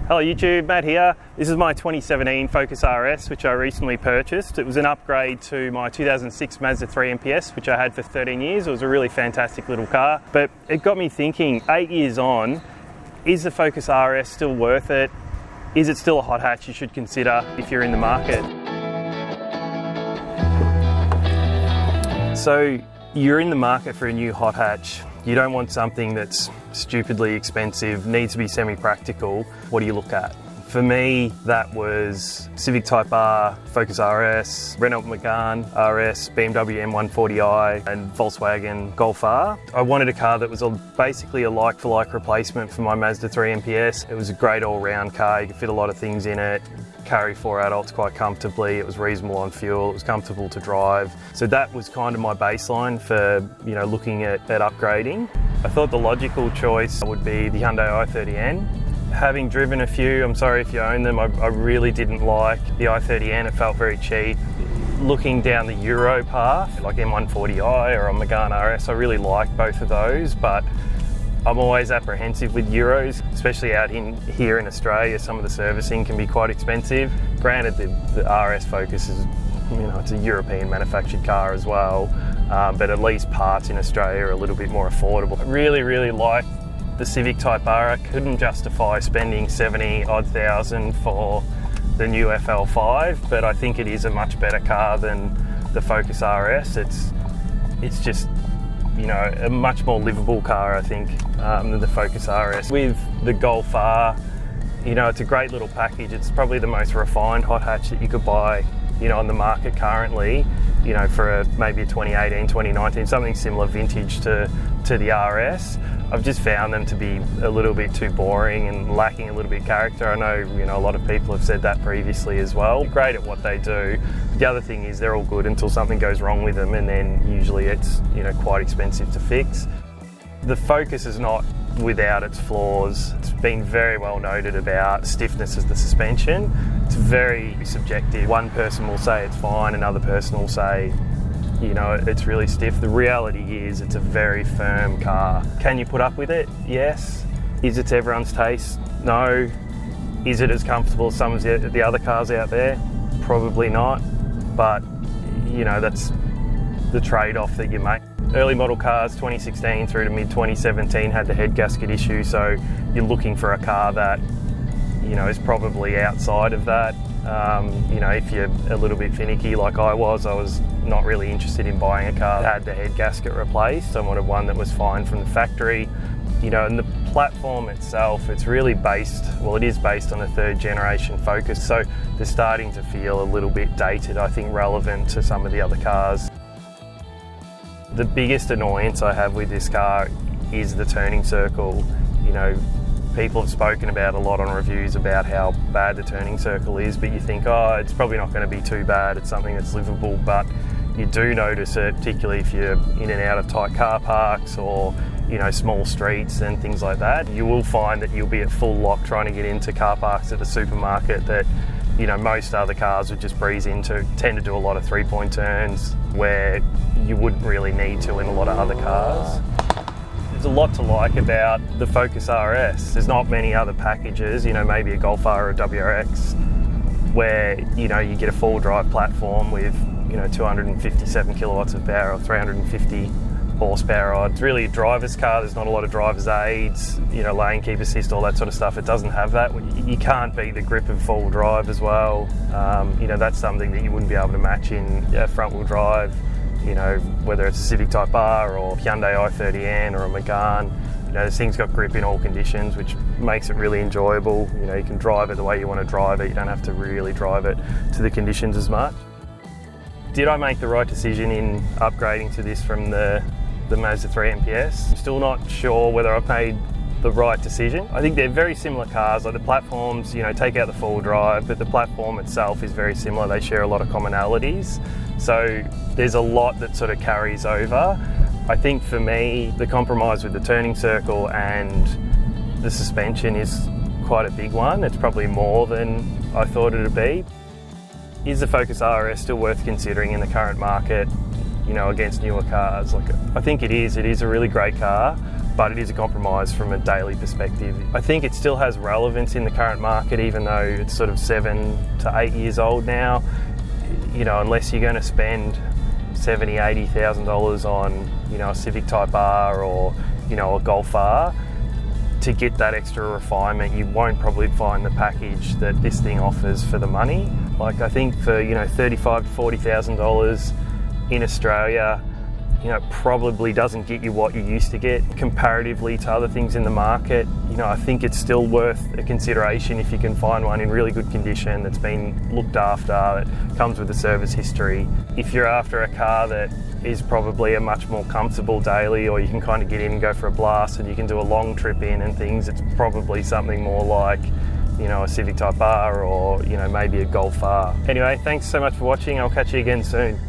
Hello YouTube, Matt here. This is my 2017 Focus RS, which I recently purchased. It was an upgrade to my 2006 Mazda 3 MPS, which I had for 13 years. It was a really fantastic little car, but it got me thinking, 8 years on, is the Focus RS still worth it? Is it still a hot hatch you should consider if you're in the market? So you're in the market for a new hot hatch. You don't want something that's stupidly expensive, needs to be semi-practical. What do you look at? For me, that was Civic Type R, Focus RS, Renault Megane RS, BMW M140i and Volkswagen Golf R. I wanted a car that was basically a like-for-like replacement for my Mazda 3 MPS. It was a great all-round car, you could fit a lot of things in it, carry 4 adults quite comfortably, it was reasonable on fuel, it was comfortable to drive. So that was kind of my baseline for looking at upgrading. I thought the logical choice would be the Hyundai i30N. Having driven a few, I'm sorry if you own them, I really didn't like the i30N, it felt very cheap. Looking down the Euro path, like M140i or a Megane RS, I really like both of those, but I'm always apprehensive with Euros, especially out here in Australia. Some of the servicing can be quite expensive. Granted, the RS Focus is, it's a European manufactured car as well, but at least parts in Australia are a little bit more affordable. I really like the Civic Type R. I couldn't justify spending 70-odd thousand for the new FL5, but I think it is a much better car than the Focus RS. It's just, a much more livable car, I think, than the Focus RS. With the Golf R, it's a great little package. It's probably the most refined hot hatch that you could buy, on the market currently, for maybe a 2018, 2019, something similar vintage to the RS. I've just found them to be a little bit too boring and lacking a little bit of character. I know, a lot of people have said that previously as well. They're great at what they do. The other thing is they're all good until something goes wrong with them, and then usually it's, quite expensive to fix. The Focus is not without its flaws. It's been very well noted about stiffness of the suspension. It's very subjective. One person will say it's fine, another person will say, it's really stiff. The reality is it's a very firm car. Can you put up with it? Yes. Is it to everyone's taste? No. Is it as comfortable as some of the other cars out there? Probably not. But, that's the trade-off that you make. Early model cars, 2016 through to mid-2017, had the head gasket issue, so you're looking for a car that, is probably outside of that. If you're a little bit finicky like I was not really interested in buying a car that had the head gasket replaced. I wanted one that was fine from the factory. And the platform itself, it is based on a third generation Focus, so they're starting to feel a little bit dated, I think relevant to some of the other cars. The biggest annoyance I have with this car is the turning circle. People have spoken about a lot on reviews about how bad the turning circle is, but you think, it's probably not going to be too bad, it's something that's livable, but you do notice it, particularly if you're in and out of tight car parks or small streets and things like that. You will find that you'll be at full lock trying to get into car parks at the supermarket that most other cars would just breeze into, tend to do a lot of 3-point turns where you wouldn't really need to in a lot of other cars. There's a lot to like about the Focus RS. There's not many other packages, maybe a Golf R or a WRX, where you get a full drive platform with 257 kilowatts of power or 350 horsepower. It's really a driver's car. There's not a lot of driver's aids, lane keep assist, all that sort of stuff. It doesn't have that. You can't beat the grip of four-wheel drive as well. That's something that you wouldn't be able to match in front-wheel drive. Whether it's a Civic Type R or Hyundai i30N or a Megane, this thing's got grip in all conditions, which makes it really enjoyable. You can drive it the way you want to drive it. You don't have to really drive it to the conditions as much. Did I make the right decision in upgrading to this from the Mazda 3 MPS? I'm still not sure whether I've made the right decision. I think they're very similar cars. Like the platforms, take out the four-wheel drive, but the platform itself is very similar. They share a lot of commonalities. So there's a lot that sort of carries over. I think for me, the compromise with the turning circle and the suspension is quite a big one. It's probably more than I thought it would be. Is the Focus RS still worth considering in the current market, against newer cars? I think it is. It is a really great car. but it is a compromise from a daily perspective. I think it still has relevance in the current market, even though it's sort of 7 to 8 years old now. Unless you're going to spend $70,000, $80,000 on, a Civic Type R or, a Golf R, to get that extra refinement, you won't probably find the package that this thing offers for the money. Like, I think for, $35,000 to $40,000 in Australia, probably doesn't get you what you used to get comparatively to other things in the market. I think it's still worth a consideration if you can find one in really good condition that's been looked after, that comes with a service history. If you're after a car that is probably a much more comfortable daily, or you can kind of get in and go for a blast and you can do a long trip in and things, it's probably something more like, a Civic Type R or, maybe a Golf R. Anyway, thanks so much for watching. I'll catch you again soon.